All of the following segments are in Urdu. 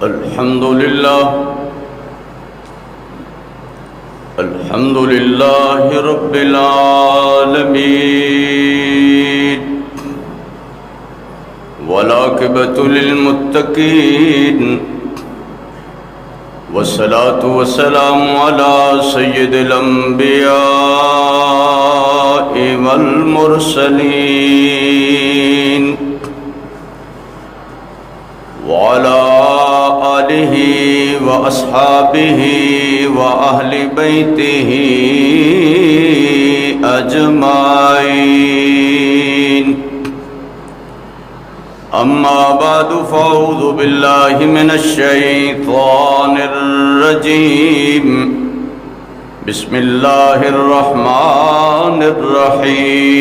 الحمد لله رب العالمين والعاقبة للمتقين والصلاة والسلام على سيد الأنبياء والمرسلين وعلى آلہ وأصحابہ وأہل بیتہ اجمعین اما بعد فاعوذ باللہ من الشیطان الرجیم بسم اللہ الرحمن الرحیم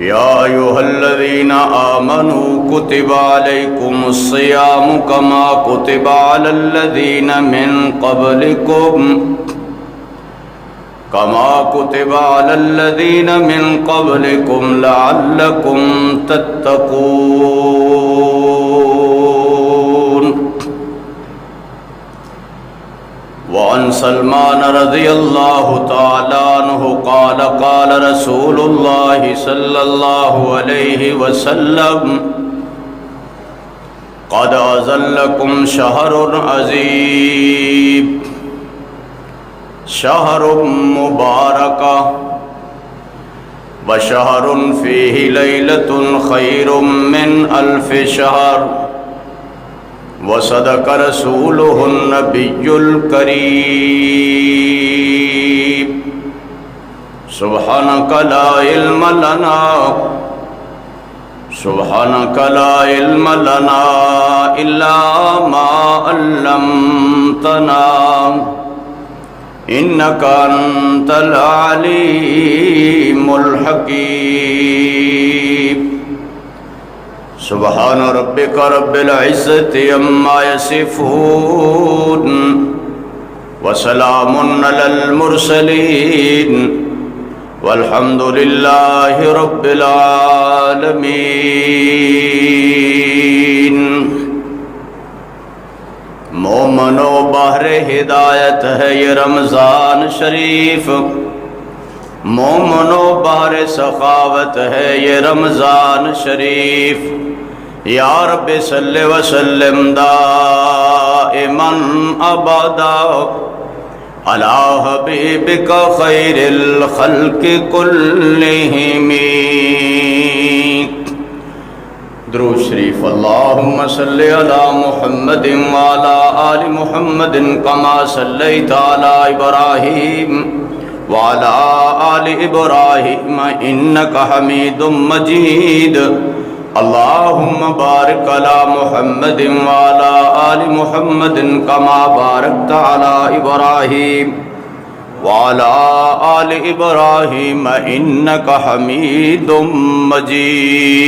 یا ایھا الذین آمنوا کتب علیکم الصیام کما کتب علی الذین من قبلکم لعلکم تتقون وعن سلمان رضی اللہ تعالی عنہ قال قال رسول اللہ صلی اللہ علیہ وسلم قد أظلكم شهر عظيم شهر مبارك وشهر فيه ليلة خير من ألف شهر وصدق رسوله النبي الكريم سبحانك لا علم لنا إلا ما علمتنا إنك أنت العليم الحكيم سبحان ربك رب العزة عما يصفون وسلام على المرسلين والحمد للہ رب العالمین مومنو بحر ہدایت ہے یہ رمضان شریف مومنو بحر سخاوت ہے یہ رمضان شریف یا رب صلی وسلم دائما ابدا علی حبیبک خیر الخلق کلہم درود شریف اللہم صلی علی محمد وعلی آل محمد کما صلیت علی ابراہیم وعلی آل ابراہیم انک حمید مجید اللہم بارک علی محمد وعلی آل محمد کما بارکت علی ابراہیم وعلی آل ابراہیم انک حمید مجید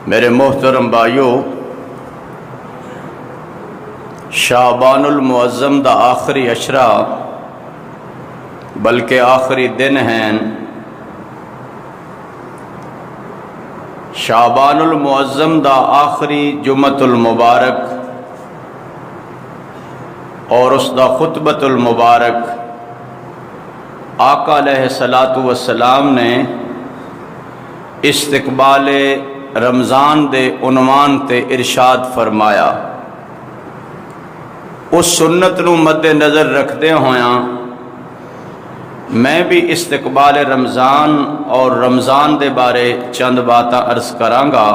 میرے محترم بھائیو شعبان المعظم دا آخری عشرہ بلکہ آخری دن ہیں شعبان المعظم دا آخری جمعۃ المبارک اور اس دا خطبۃ المبارک آقا علیہ الصلاۃ والسلام نے استقبال رمضان دے عنوان تے ارشاد فرمایا اس سنت نو مد نظر رکھتے ہویاں میں بھی استقبال رمضان اور رمضان دے بارے چند باتاں عرض کرانگا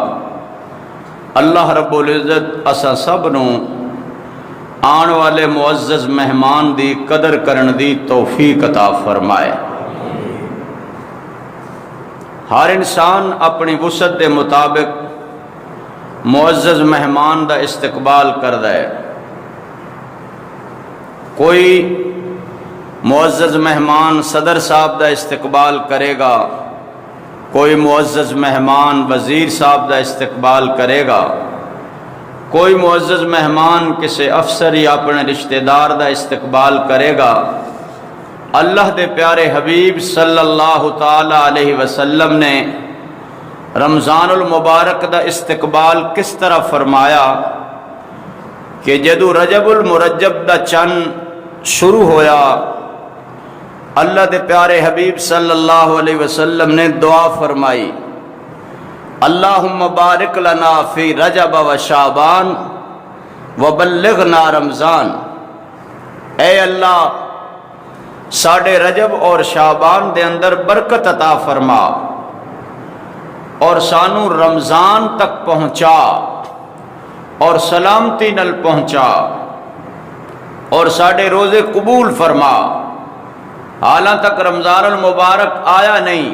اللہ رب العزت اسا سب نو آن والے معزز مہمان دی قدر کرن دی توفیق عطا فرمائے ہر انسان اپنی وسعت دے مطابق معزز مہمان دا استقبال کردا ہے کوئی معزز مہمان صدر صاحب دا استقبال کرے گا کوئی معزز مہمان وزیر صاحب دا استقبال کرے گا کوئی معزز مہمان کسی افسر یا اپنے رشتہ دار دا استقبال کرے گا اللہ دے پیارے حبیب صلی اللہ تعالی علیہ وسلم نے رمضان المبارک دا استقبال کس طرح فرمایا کہ جدو رجب المرجب دا چند شروع ہویا، اللہ دے پیارے حبیب صلی اللہ علیہ وسلم نے دعا فرمائی، اللہم بارک لنا فی رجب و شعبان وبلغنا رمضان۔ اے اللہ ساڑھے رجب اور شعبان دے اندر برکت عطا فرما اور سانو رمضان تک پہنچا اور سلامتی نل پہنچا اور ساڑھے روزے قبول فرما۔ حالاں تک رمضان المبارک آیا نہیں،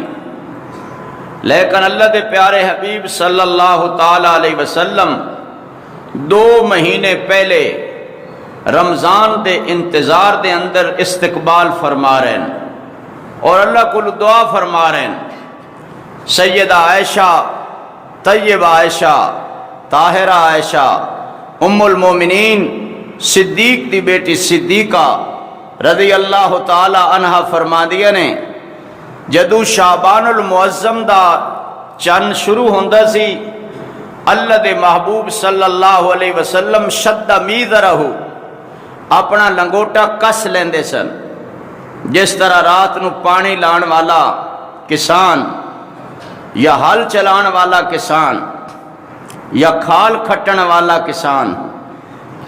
لیکن اللہ دے پیارے حبیب صلی اللہ تعالی علیہ وسلم 2 مہینے پہلے رمضان دے انتظار دے اندر استقبال فرما رہے ہیں اور اللہ کو دعا فرما رہے ہیں۔ سیدہ عائشہ، طیبہ عائشہ، طاہرہ عائشہ، ام المومنین صدیق دی بیٹی صدیقہ رضی اللہ تعالی عنہ فرما دیا نے جدو شعبان المعظم دا چند شروع ہوندا سی، اللہ دے محبوب صلی اللہ علیہ وسلم شد میذرہ اپنا لنگوٹا کس لیندے سن، جس طرح رات نو پانی لان والا کسان یا ہل چلان والا کسان یا کھال کھٹن والا کسان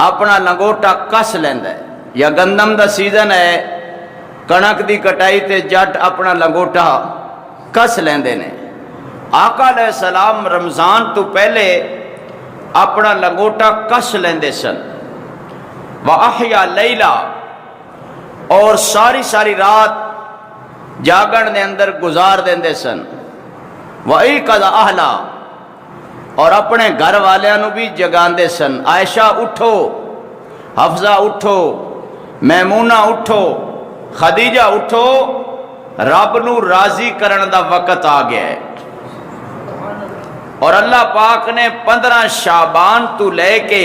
اپنا لنگوٹا کس لیندے، یا گندم دا سیزن ہے، کنک دی کٹائی تے جٹ اپنا لنگوٹا کس لیندے نے۔ آقا علیہ السلام رمضان تو پہلے اپنا لنگوٹا کس لیندے سن، وَأَحْيَا لَيْلَا، اور ساری رات جاگن دے اندر گزار دیندے سن، وَأَيْقَظَ أَهْلَا، اور اپنے گھر والیاں بھی جگاندے سن، عائشہ اٹھو، حفصہ اٹھو، میمونہ اٹھو، خدیجہ اٹھو، رب نو راضی کرن دا وقت آ گیا ہے۔ اور اللہ پاک نے 15 شعبان تو لے کے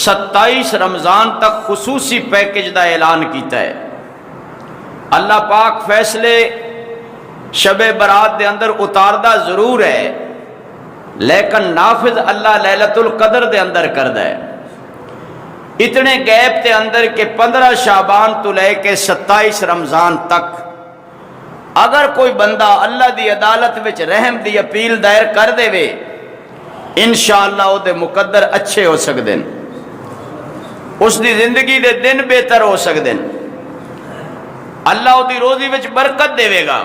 27 رمضان تک خصوصی پیکج دا اعلان کیتا ہے۔ اللہ پاک فیصلے شب برات دے اندر اتاردہ ضرور ہے، لیکن نافذ اللہ لیلۃ القدر دے اندر کردہ ہے۔ اتنے گیپ تے اندر کہ 15 شعبان تو لے کے 27 رمضان تک اگر کوئی بندہ اللہ دی عدالت وچ رحم دی اپیل دائر کر دے وے، انشاءاللہ او دے مقدر اچھے ہو سکتے ہیں، اس دی زندگی دے دن بہتر ہو سکتے ہیں، اللہ او دی روزی وچ برکت دے گا۔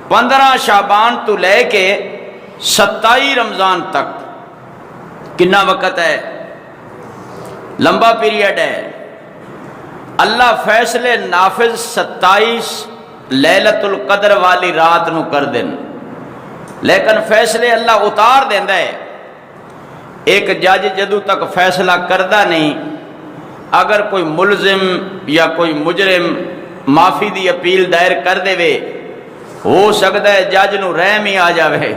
15 شعبان تو لے کے 27 رمضان تک کنا وقت ہے؟ لمبا پیریڈ ہے۔ اللہ فیصلے نافذ 27 لیلۃ القدر والی رات نو کر دیں، لیکن فیصلے اللہ اتار دیندا ہے۔ ایک جج جدو تک فیصلہ کردہ نہیں، اگر کوئی ملزم یا کوئی مجرم معافی دی اپیل دائر کر دے وے، ہو سکتا ہے جج نو رحم ہی آ جاوے،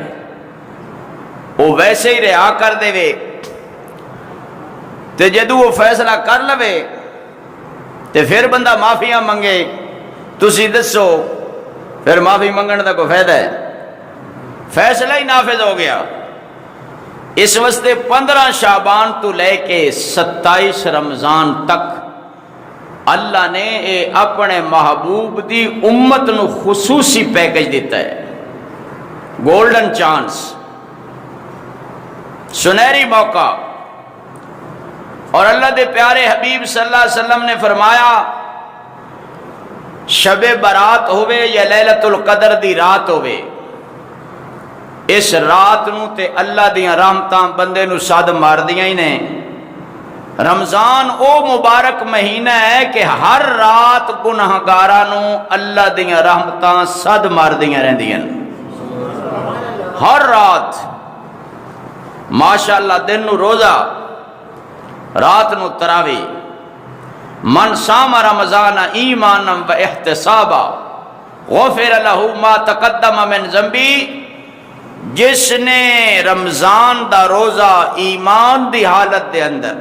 وہ ویسے ہی رہا کر دے وے، تے جدو وہ فیصلہ کر لوے تے پھر بندہ معافیاں منگے، تسی دسو پھر معافی منگن دا کوئی فائدہ ہے؟ فیصلہ ہی نافذ ہو گیا۔ اس واسطے 15 شعبان تو لے کے 27 رمضان تک اللہ نے اپنے محبوب دی امت نو خصوصی پیکج دیتا ہے، گولڈن چانس، سنہری موقع۔ اور اللہ دے پیارے حبیب صلی اللہ علیہ وسلم نے فرمایا شب برات ہوئے یا لیلۃ القدر دی رات ہوئے، اس رات نو تے اللہ دیاں رحمتاں بندے نو صد مار دیاں ہی نے۔ رمضان او مبارک مہینہ ہے کہ ہر رات گناہگاراں نو اللہ دیاں رحمتاں صد مار دیاں رہندیاں، ہر رات۔ ماشاءاللہ دن نو روزہ، رات نو تراوی۔ من صام رمضان ایمانا و احتسابا غفر له ما تقدم من ذنبی، جس نے رمضان دا روزہ ایمان دی حالت دے اندر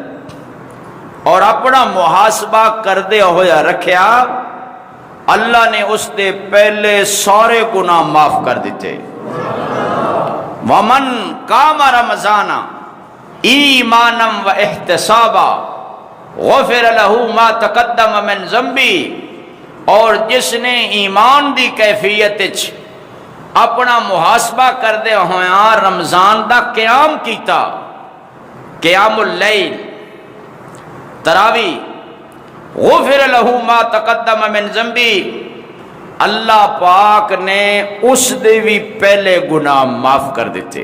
اور اپنا محاسبہ کردے ہویا رکھیا، اللہ نے اس دے پہلے سارے گناہ معاف کر دیتے. ومن قام رمضان ایمانا و احتسابا غفر له ما تقدم من ذنبی، اور جس نے ایمان دی کیفیت اپنا محاسبہ کردے ہویا رمضان دا قیام کیتا، قیام اللیل تراوی، غفر له ما تقدم من ذنبی، اللہ پاک نے اس دے بھی پہلے گناہ معاف کر دیتے.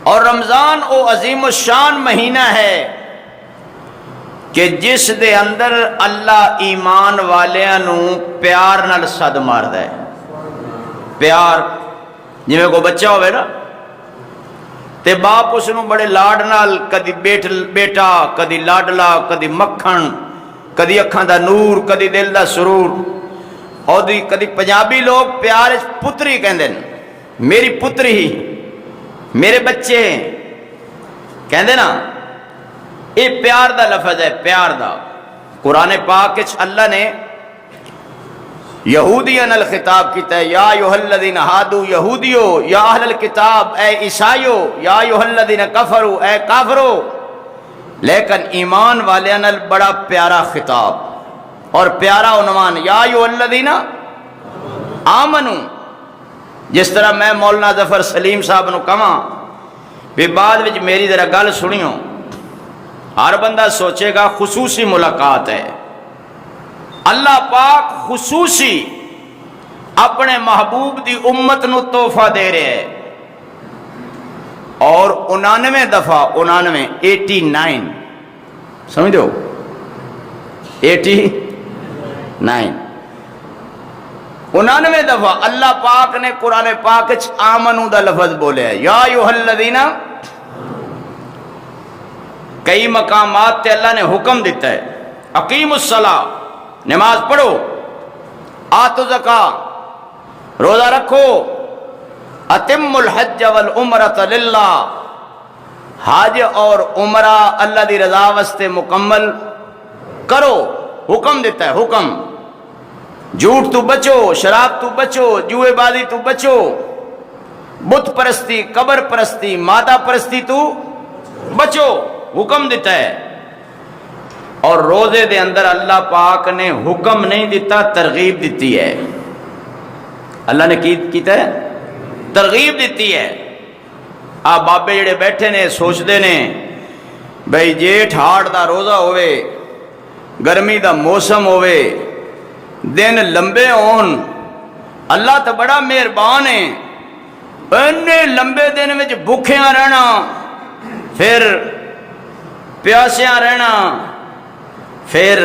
اور رمضان او عظیم الشان مہینہ ہے کہ جس دے اندر اللہ ایمان والیاں نو پیار نال صد ماردا ہے. پیار جویں کوئی بچہ ہوئے نا تے باپ اس نو بڑے لاڈ نال، کدی بیٹا، کدی لاڈلا، کدی مکھن، کدی اکھاں دا نور، کدی دل دا سرور، اور کدی پنجابی لوگ پیار پتری کہندے نے، میری پتری، میرے بچے کہندے نا، یہ پیار دا لفظ ہے، پیار دا. قرآن پاک وچ اللہ نے یہودیاں نال خطاب کیتا ہے، یا ایھا الذین ہادو، یہودیو، یا اہل الکتاب، اے عیسائیو، یا ایھا الذین کفروا، اے کافرو. لیکن ایمان والیاں نال بڑا پیارا خطاب اور پیارا عنوان، یا ایھا الذین آمنو. جس طرح میں مولانا ظفر سلیم صاحب نو کہاں بھی بعد وچ میری ذرا گل سنیو، ہر بندہ سوچے گا خصوصی ملاقات ہے. اللہ پاک خصوصی اپنے محبوب دی امت نو تحفہ دے رہے ہیں، اور 99 دفعہ 89 سمجھ دو 89 دفعہ اللہ پاک نے قرآن پاک وچ آمنو دا لفظ بولے ہے، یا ایھا الذین. کئی مقامات تے اللہ نے حکم دیتا ہے، اقیم الصلاۃ، نماز پڑھو، آتو زکاۃ، روزہ رکھو، اتم الحج والعمرۃ للہ، حج اور عمرہ اللہ دی رضا واسطے مکمل کرو. حکم دیتا ہے، حکم. جھوٹ تو بچو، شراب تو بچو، جوئے بازی تو بچو، بت پرستی، قبر پرستی، مادہ پرستی تو بچو، حکم دیتا ہے. اور روزے دے اندر اللہ پاک نے حکم نہیں دیتا، ترغیب دیتی ہے. اللہ نے کیتا ہے، ترغیب دیتی ہے. آپ بابے جڑے بیٹھے نے سوچتے نے بھئی جیٹھ ہاڑ دا روزہ ہوئے، گرمی دا موسم ہوئے، دن لمبے ہون، اللہ تو بڑا مہربان ہے، اتنے لمبے دن میں بھوکھیاں رہنا، پھر پیاسیاں رہنا، پھر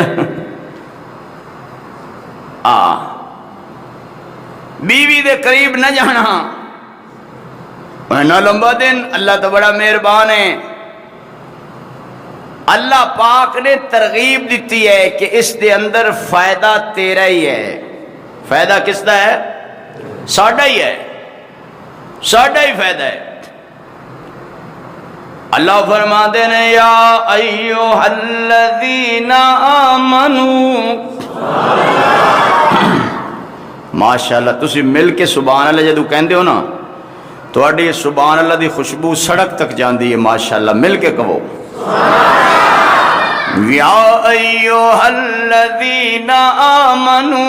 بیوی دے قریب نہ جانا، نہ لمبا دن. اللہ تو بڑا مہربان ہے. اللہ پاک نے ترغیب دیتی ہے کہ اس دے اندر فائدہ تیرا ہی ہے. فائدہ کس دا ہے؟ ساڈا ہی ہے، ساڈا ہی فائدہ ہے. اللہ فرماتے ہیں، یا ایھا الذین آمنو. ماشاءاللہ تسی مل کے سبحان اللہ جدو کہندے ہو نا، تھوڑی سبحان اللہ دی خوشبو سڑک تک جاندی ہے. ماشاءاللہ مل کے کہو، یا ایھا الذین آمنو.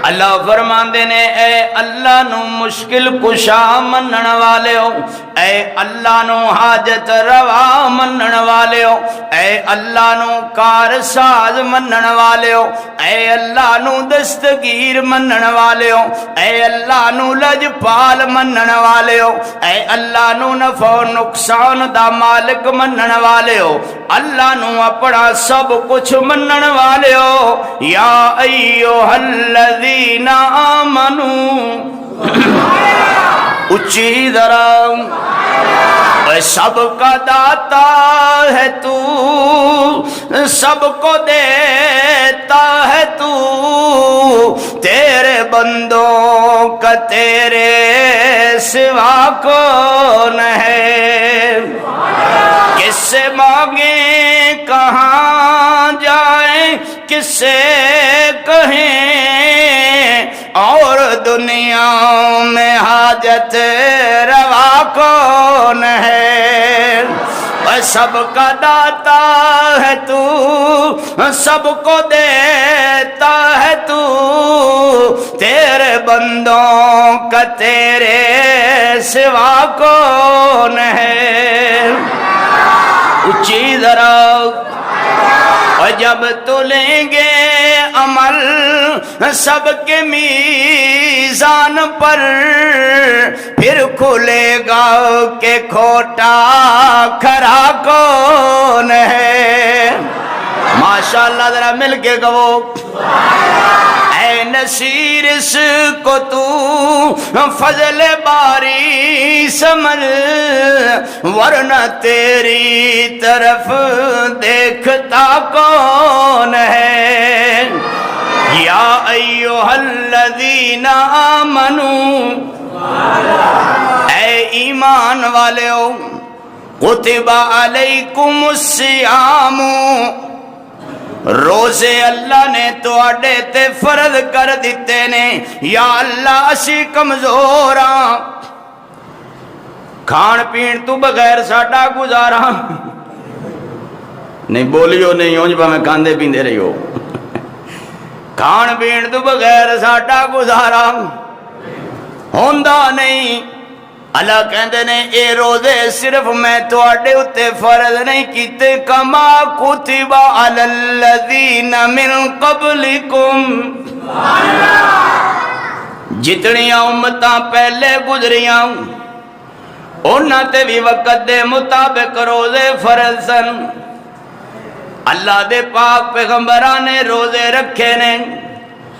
اللہ فرماندے نے، اے اللہ نو مشکل کشا منن والے ہو، اے اللہ نو حاجت روا منن والے ہو، اے اللہ نو کار ساز منن والے ہو، اے اللہ نو دستگیر منن والے ہو، اے اللہ نو لجپال منن والے ہو، اے اللہ نو نفع و نقصان دا مالک منن والے ہو، اللہ نو اپنا سب کچھ منن والے ہو. یا ایھا الذین آمنو. اچھی ذرا، سب کا داتا ہے تو، سب کو دیتا ہے تو، تیرے بندوں کا تیرے سوا کون ہے؟ کس سے مانگیں کہاں جائیں کس سے کہیں، اور دنیا میں حاجت روا کون ہے؟ سب کا داتا ہے تو، سب کو دیتا ہے تو، تیرے بندوں کا تیرے سوا کون ہے؟ اونچی ذرا اور جب تلیں گے عمل سب کے میزان پر، پھر کھلے گا کہ کھوٹا کھرا کون ہے؟ ماشاءاللہ ذرا مل کے کہو اے نصیر اس کو تو فضل باری سمجھ، ورنہ تیری طرف دیکھتا کون ہے؟ یا ایھا الذین آمنوا، اے ایمان والےو، کتب علیکم الصیام، روزے اللہ نے تواڈے تے فرض کر دیتے نے۔ یا اللہ اسی کمزور ہاں، کھان پین تو بغیر ساڈا گزارا نہیں، بولیو نہیں اونج میں کھاندے پیندے رہیو، کھان پین تو بغیر ساڈا گزارا ہوندا نہیں۔ اللہ کہندے نے اے روزے صرف میں تواڈے اتے فرض نہیں کیتے، کما کتب علی الذین من قبلکم، جتنیاں امتاں پہلے گزریاں انہاں تے بھی وقت دے مطابق روزے فرض سن۔ اللہ دے پاک پیغمبراں نے روزے رکھے نے۔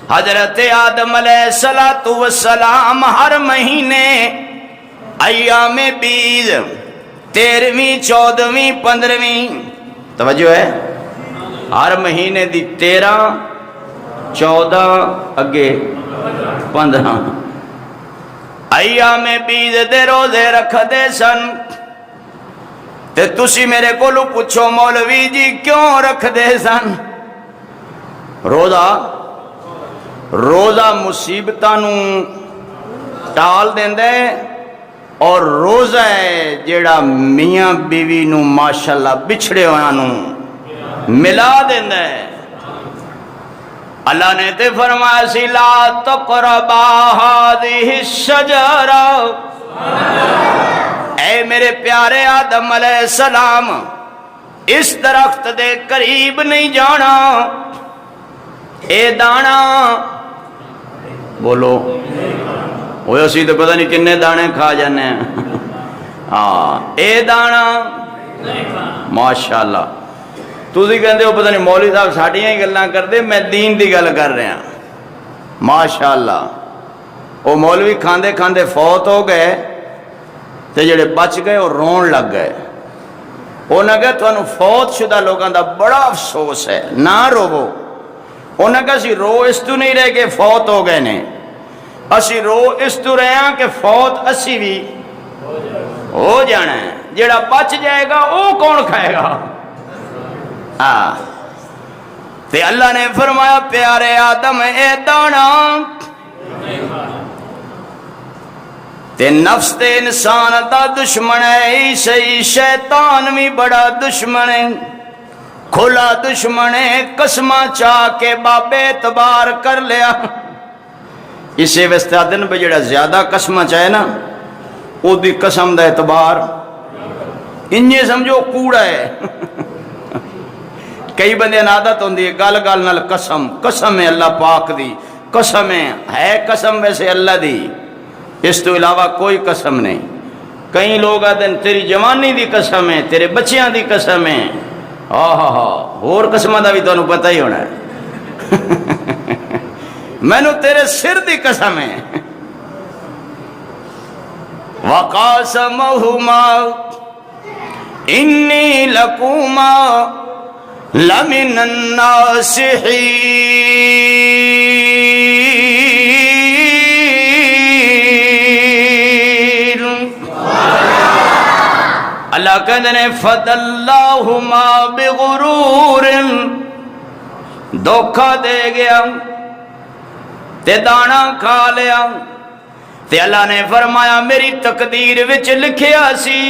حضرت آدم علیہ السلام ہر مہینے ایام بیز، 13ویں 14ویں 15ویں، توجہ ہے، ہر مہینے دی 13 14 اگے 15 ایام بیز دے روزے رکھ دے سن۔ تے تسی میرے کولو پوچھو مولوی جی کیوں رکھ دے سن؟ روزہ مصیبتاں نوں ٹال دیندا ہے، اور روزہ ہے جیڑا میاں بیوی نو ماشاءاللہ بچھڑے ہویاں نو ملا دیندا ہے۔ اللہ نے تے فرمایا سی لا تقربا هذه الشجرہ، اے میرے پیارے آدم علیہ السلام اس درخت دے قریب نہیں جانا۔ اے دانا بولو وہ اسی تو پتہ نہیں کنے دانے کھا جانے ہیں، ہاں اے دانا ماشاءاللہ۔ تسی کہندے ہو پتہ نہیں مولوی صاحب ساڈیاں ہی گلاں کردے، میں دین دی گل کر رہا ماشاءاللہ۔ وہ مولوی کھاندے کھاندے فوت ہو گئے تے جڑے بچ گئے وہ رون لگ گئے۔ انہاں کہا تانوں فوت شدہ لوگاں دا بڑا افسوس ہے، نہ روو۔ انہاں کہا سی رو اس تو نہیں رہے کہ فوت ہو گئے نے، اسی رو اس تو رہے ہیں کہ فوت اسی بھی ہو جانا ہے، جڑا بچ جائے گا وہ کون کھائے گا؟ تے اللہ نے فرمایا پیارے آدم اے دانا، تے نفس تے انسان دا دشمن ہے، صحیح شیطان بھی بڑا دشمن ہے، کھلا دشمن ہے، قسمہ چاہ کے بابے اعتبار کر لیا۔ اسے واسطے دن پہ جڑا زیادہ قسمہ چاہے نا او دی قسم دا اعتبار انجے سمجھو کوڑا ہے۔ کئی بندے عادت ہوندی ہے گل گل نال قسم، قسم ہے اللہ پاک دی، قسم ہے قسم ویسے اللہ دی، اس تو علاوہ کوئی قسم نہیں۔ کئی لوگ آدھے تیری جوانی دی قسم ہے، تیرے بچیاں دی قسم ہے، اور قسمہ دا بھی تو انہوں پتہ ہی ہونا ہے۔ میں نو تیرے سر دی قسم ہے۔ وَقَاسَمَهُمَا إِنِّي لَكُمَا لَمِنَ النَّاصِحِينَ۔ اللہ کہتے ہیں فَدَلَّاهُمَا بِغُرُورٍ، دھوکھا دے گیا تے دانا کھا لیا تے اللہ نے فرمایا میری تقدیر وچ لکھیا سی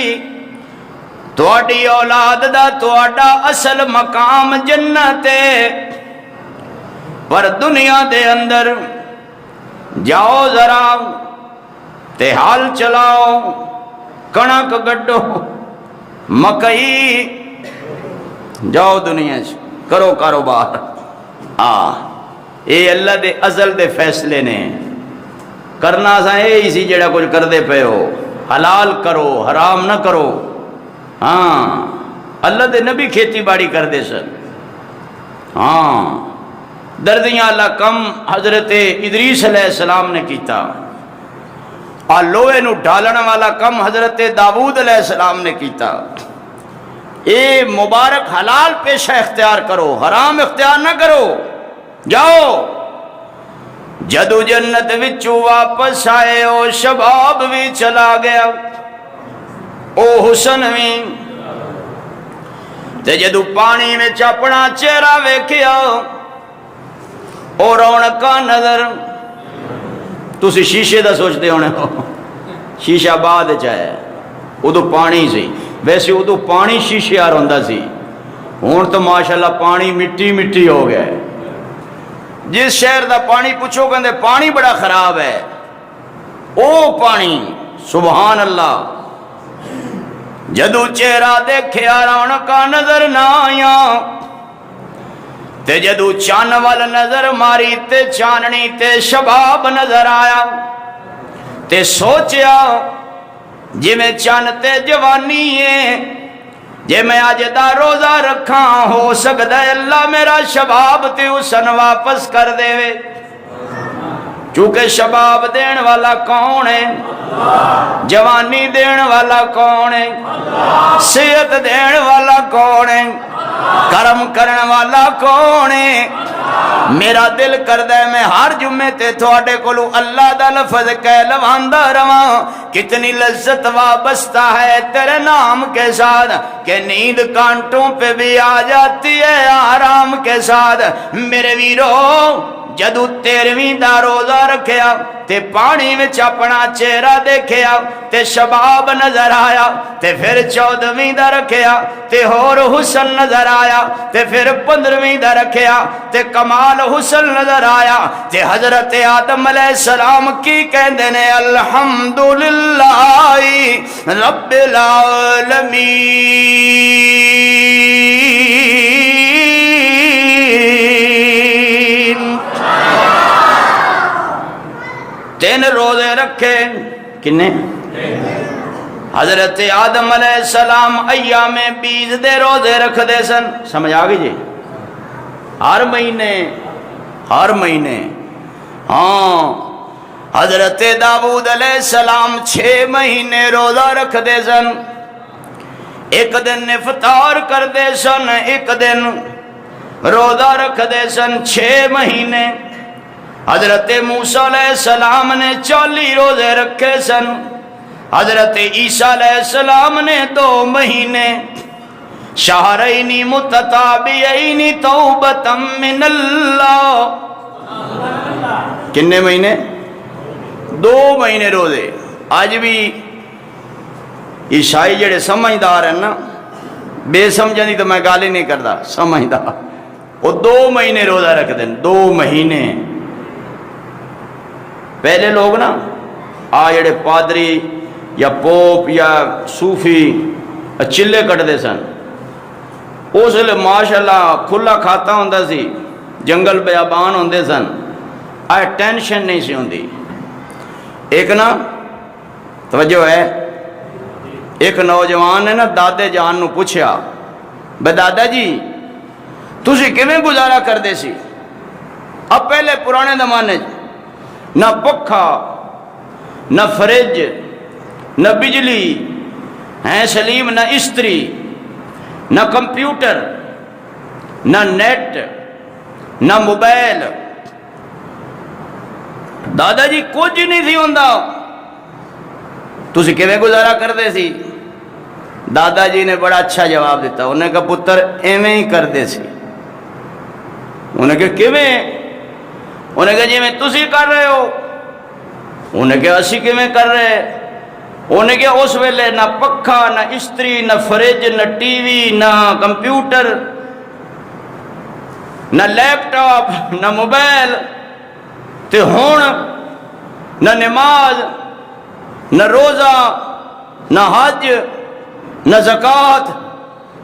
تواڈی اولاد دا تواڈا اصل مقام جنت ہے، پر دنیا دے اندر جاؤ ذرا تے حال چلاؤ، کنک گڈو، مکئی، جاؤ دنیا چ کرو کاروبار۔ اے اللہ دے ازل دے فیصلے نے، کرنا سا اے اسی جڑا کچھ کر دے پے ہو، حلال کرو حرام نہ کرو۔ ہاں اللہ دے نبی کھیتی باڑی کر دے سن، ہاں دردیاں اللہ کم حضرت ادریس علیہ السلام نے کیتا، لوہے نو ڈالن والا کم حضرت داؤد علیہ السلام نے کیتا۔ اے مبارک حلال پیشہ اختیار کرو، حرام اختیار نہ کرو۔ جاؤ جدو جنت وچوں واپس آئے او شباب بھی چلا گیا، او حسن بھی، تے جدو پانی میں اپنا چہرہ ویکھیا او رونقاں نظر۔ تسی شیشے دا سوچتے ہونے ہو، شیشہ بعد چاہے، ادو پانی سی، ویسے ادو پانی شیشے آر ہوندہ سی، ہون تو ماشاءاللہ پانی مٹی مٹی ہو گیا ہے۔ جس شہر دا پانی پوچھو کہندے پانی بڑا خراب ہے، او پانی سبحان اللہ۔ جدو چہرہ دیکھیا رونقاں نظر نہ آیا، تے جدو چان وال نظر ماری تے چاننی تے شباب نظر آیا، تے سوچیا جی میں چان تے جوانی ہے، جے میں آج دا روزہ رکھاں ہو سکتا ہے اللہ میرا شباب تے حسن واپس کر دے وے، چونکہ شباب دین والا کون ہے؟ جوانی دین والا کون ہے؟ صحت دین والا کون ہے؟ کرم کرن والا کون ہے؟ میرا دل کردہ ہے میں ہر جمعے تے تھوڑے کولو اللہ دا لفظ کہہ لواندہ رواں، کتنی لذت وابستہ ہے تیرے نام کے ساتھ کہ نیند کانٹوں پہ بھی آ جاتی ہے آرام کے ساتھ۔ میرے ویرو جدو 13ویں دا روزہ رکھیا تے پانی میں اپنا چہرہ دیکھیا تے شباب نظر آیا، تے پھر 14ویں دا رکھیا تے اور حسن نظر آیا، تے پھر 15ویں دا رکھیا تے کمال حسن نظر آیا، تے حضرت آدم علیہ السلام کی کہندے نے الحمدللہ رب العالمین۔ تین روزے رکھے، کنے؟ حضرت آدم علیہ السلام ایام بیز دے روزے رکھ دے سن، سمجھ آگئی جی؟ ہر مہینے ہاں حضرت داؤد علیہ السلام 6 مہینے روزہ رکھ دے سن، ایک دن افطار کر دے سن، ایک دن روزہ رکھ دے سن، 6 مہینے۔ حضرت موسیٰ علیہ السلام نے 40 روزے رکھے سن، حضرت عیسیٰ علیہ السلام نے 2 مہینے۔ شہرین متتابعین توبۃ من اللہ، کتنے مہینے؟ 2 مہینے روزے۔ آج بھی عیسائی جڑے سمجھدار ہیں نا، بے سمجھا نہیں تو میں گالی نہیں کرتا، سمجھدار وہ 2 مہینے روزہ رکھ دیں، 2 مہینے۔ پہلے لوگ نا جڑے پادری یا پوپ یا صوفی چلے کٹ دے سن، اس لئے ماشاءاللہ کھلا کھاتا ہوندہ سی، جنگل بیابان ہوندے سن، ٹینشن نہیں سی ہوندی۔ ایک نا توجہ ہے، ایک نوجوان نے نا دادے جان نو پوچھیا بے دادا جی تسی کیویں گزارا کر دے سی؟ اب پہلے پرانے زمانے نہ پکھا، نہ فریج، نہ بجلی ہیں سلیم، نہ استری، نہ کمپیوٹر، نہ نیٹ، نہ موبائل، دادا جی کچھ نہیں تھی ہوندہ، تسی کیویں گزارا کر دے سی؟ دادا جی نے بڑا اچھا جواب دیتا، انہوں نے کہا پتر ایویں ہی کر دے سی، انہیں کہا کیویں؟ انہیں کہا جی میں تسی کر رہے ہو؟ انہیں کہا اسی کیویں کر رہے؟ انہیں کہا اس ویلے نہ پکھا، نہ استری، نہ فریج، نہ ٹی وی، نہ کمپیوٹر، نہ لیپ ٹاپ، نہ موبائل، تے ہون نہ نماز، نہ روزہ، نہ حج، نہ زکوٰۃ،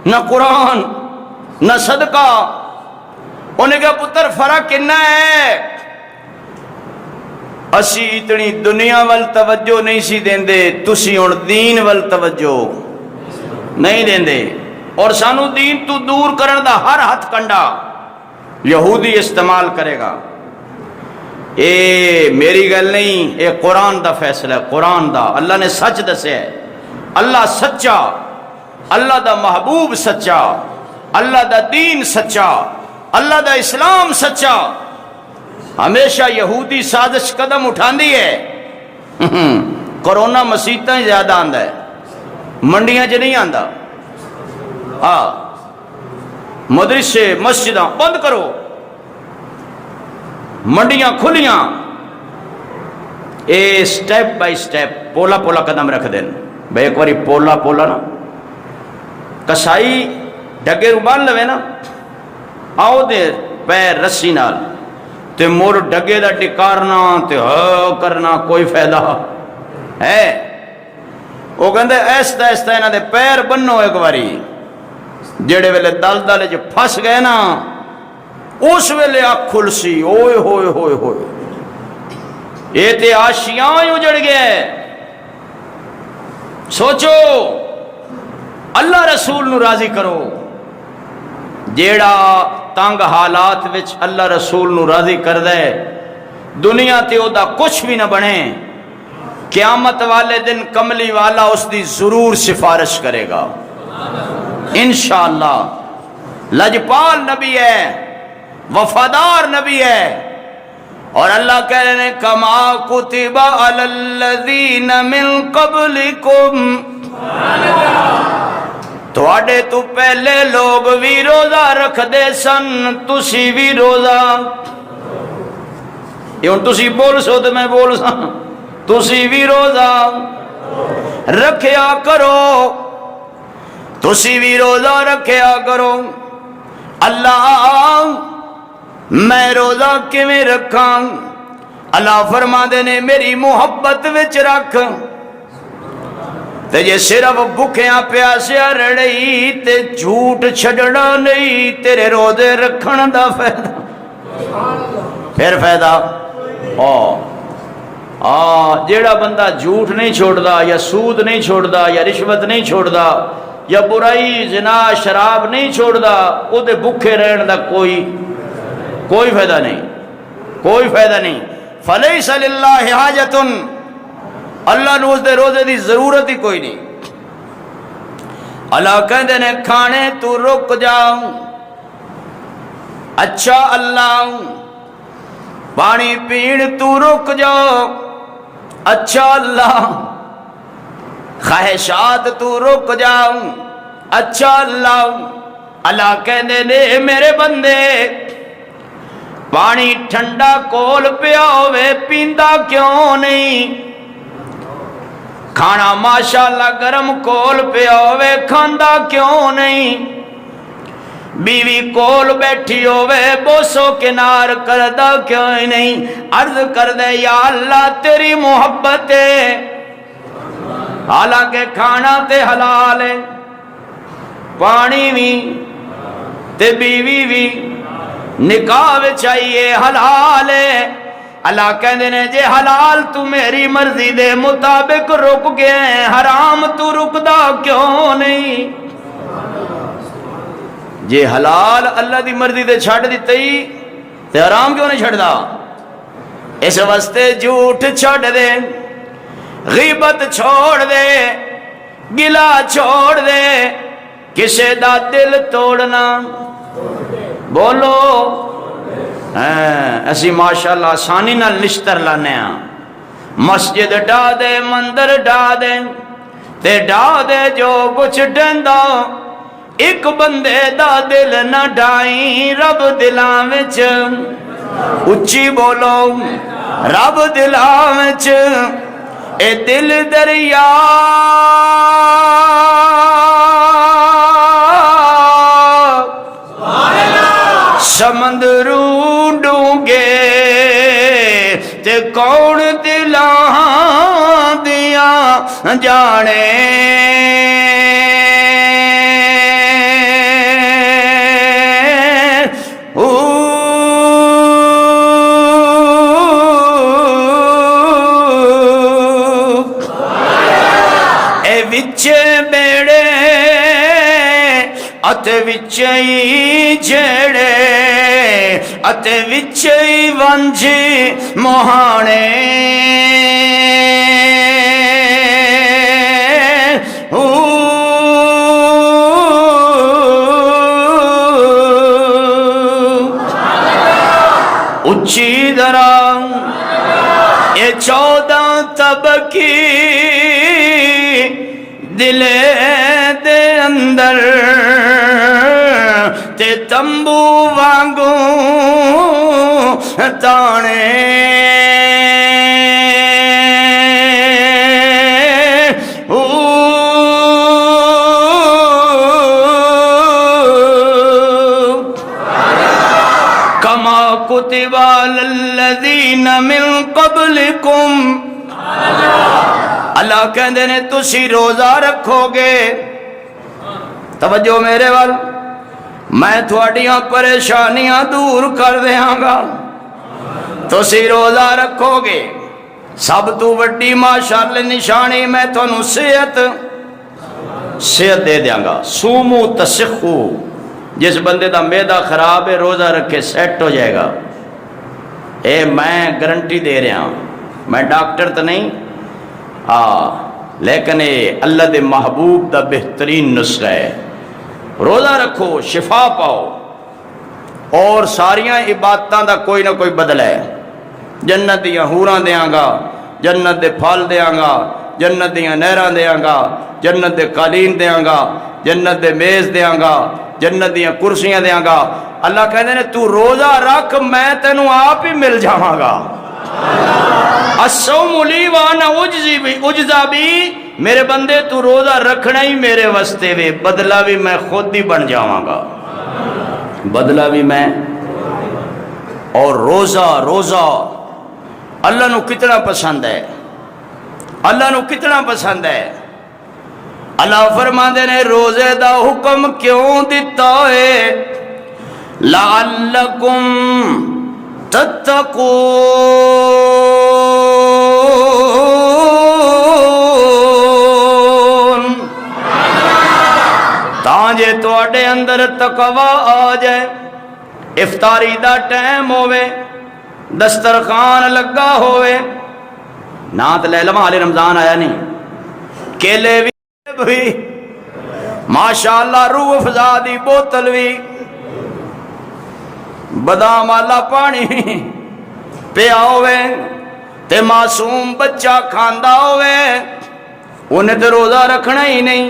نہ قرآن، نہ صدقہ۔ انہیں کہا پتر فرق کنا ہے؟ اسی اتنی دنیا وال توجہ نہیں سی دیندے، تسی ہن دین وال توجہ نہیں دیندے، اور سانو دین تو دور کرن دا ہر ہتھ کنڈا یہودی استعمال کرے گا۔ اے میری گل نہیں، اے قرآن دا فیصلہ ہے، قرآن دا۔ اللہ نے سچ دسے ہے، اللہ سچا، اللہ دا محبوب سچا، اللہ دا دین سچا، اللہ دا اسلام سچا۔ ہمیشہ یہودی سازش قدم اٹھاندی ہے، کرونا مسیتاں ہی زیادہ آندا ہے، منڈیاں چ نہیں آندا۔ مدرسے مسجداں بند کرو، منڈیاں کھلیاں۔ اے سٹیپ بائی سٹیپ پولا پولا قدم رکھ دین۔ بھئی ایک واری پولا پولا نا کسائی ڈگے بن لوے نا، آؤ دے پیر رسی نال تے مور ڈگے دا ٹکارنا تے ہو کرنا کوئی فائدہ ہے؟ وہ کہندے ایستا ایستا انہاں دے پیر بنو ایک واری، جڑے ویلے دل دل جو پھس گئے نا اس ویلے آنکھ کھل سی، اوئے ہوئے ہوئے ہوئے، یہ تے آشیاں اجڑ گئے۔ سوچو اللہ رسول نو راضی کرو، جیڑا تنگ حالات وچ اللہ رسول نو راضی کر دے، دنیا تے او دا کچھ بھی نہ بنے، قیامت والے دن کملی والا اس دی ضرور سفارش کرے گا انشاءاللہ۔ لجپال نبی ہے، وفادار نبی ہے، اور اللہ کہہ رہے ہیں کما کتب علی الذین من قبلکم، تواڈے تو پہلے لوگ بھی روزہ رکھ دے سن، تسی بھی روزہ، یہ ہن تسی بول سو تو میں بول سا، تسی بھی روزہ رکھیا کرو، تسی بھی روزہ رکھیا کرو۔ اللہ میں روزہ کیویں رکھاں؟ اللہ فرما دے نے میری محبت وچ رکھ، تے جے صرف بھکھیاں پیاسیا رڑئی تے جھوٹ چھڈنا نہیں، تیرے روزے رکھن دا فائدہ پھر فائدہ جیڑا بندہ جھوٹ نہیں چھوڑدا، یا سود نہیں چھوڑدا، یا رشوت نہیں چھوڑدا، یا برائی زنا شراب نہیں چھوڑدا، او دے بھکھے رہن دا کوئی فائدہ نہیں، کوئی فائدہ نہیں۔ فلیس للہ حاجۃ، اللہ نو اس دے روزے دی ضرورت ہی کوئی نہیں۔ اللہ کہندے نے کھانے تو رک جاؤ، اچھا اللہ، پانی پین تو رک جاؤ، اچھا اللہ، خواہشات تو رک جاؤ، اچھا اللہ۔ اللہ کہندے نے میرے بندے پانی ٹھنڈا کول پیا ہوئے پیندا کیوں نہیں؟ کھانا ماشاءاللہ گرم کول پیا ہوئے کھاندا کیوں نہیں؟ بیوی کول بیٹھی ہوئے بوسو کنار کردا کیوں نہیں؟ عرض کر دے یا اللہ تیری محبت ہے، حالانکہ کھانا تے حلال ہے، پانی بھی تے بیوی بھی نکاح چاہیے حلال ہے۔ اللہ کہندے نے جے حلال تو میری مرضی دے مطابق رک گئے، حرام تو رکدا کیوں نہیں؟ جے حلال اللہ دی مرضی دے چھڑ دیتے تے حرام کیوں نہیں چھڑدا؟ اس واسطے جھوٹ چھڑ دے، غیبت چھوڑ دے، گلا چھوڑ دے، کسے دا دل توڑنا بولو اسی ماشاءاللہ آسانی نال نشتر لانے ہاں، مسجد ڈا دے، مندر ڈا دے تے ڈا دے جو کچھ ڈیندا، ایک بندے دا دل نہ ڈائی رب دلاں وچ اچھی بولو رب دلاں وچ اے دل دریا سمندروں ڈونگے تے کون دلاں دیاں جانے اے وچے بیڑے اتے وچئی جھڑے اتے وچئی ونجھی مہانے اچھی درا یہ 14 طبقی دلے دے اندر تے تمبو وانگوں تانے کما کتب علی الذین من قبلکم اللہ کہندے نے تسی روزہ رکھو گے توجہ میرے وال میں تھوڑیاں پریشانیاں دور کر دیاں گا تسی روزہ رکھو گے سب تو وڈی ماشاءاللہ نشانی میں تھانوں صحت دے دیاں گا سومو تصحو جس بندے دا معدہ خراب ہے روزہ رکھے سیٹ ہو جائے گا اے میں گارنٹی دے رہا ہوں میں ڈاکٹر تو نہیں لیکن اللہ دے محبوب دا بہترین نسخہ ہے روزہ رکھو شفا پاؤ اور ساریاں عبادتاں دا کوئی نہ کوئی بدل ہے جنت دیاں حوراں دیاں گا جنت دے پھل دیاں گا جنت دیاں نہراں دیاں گا جنت دے قالین دیاں گا جنت دے میز دیاں گا جنت دیاں کرسیاں دیاں گا اللہ کہتے ہیں تو روزہ رکھ میں تینوں آپ ہی مل جاواں گا الصوم لی وانا اجزا بھی میرے بندے تو روزہ رکھنا ہی میرے واسطے وے بدلہ بھی میں خود ہی بن جاواں گا بدلہ بھی میں اور روزہ اللہ نو کتنا پسند ہے اللہ نو کتنا پسند ہے اللہ فرماندے نے روزے دا حکم کیوں دیتا ہے لعلکم تتقون تانجے تواڈے اندر تقوی آ جائے افطاری دا ٹائم ہوئے دسترخوان لگا ہوئے نات لیلما علی رمضان آیا نہیں کیلے بھی ماشاءاللہ روح افزا دی بوتل بھی بادام والا پانی پیا ہوئے تے معصوم بچہ کھاندا ہوئے انہیں تے روزہ رکھنا ہی نہیں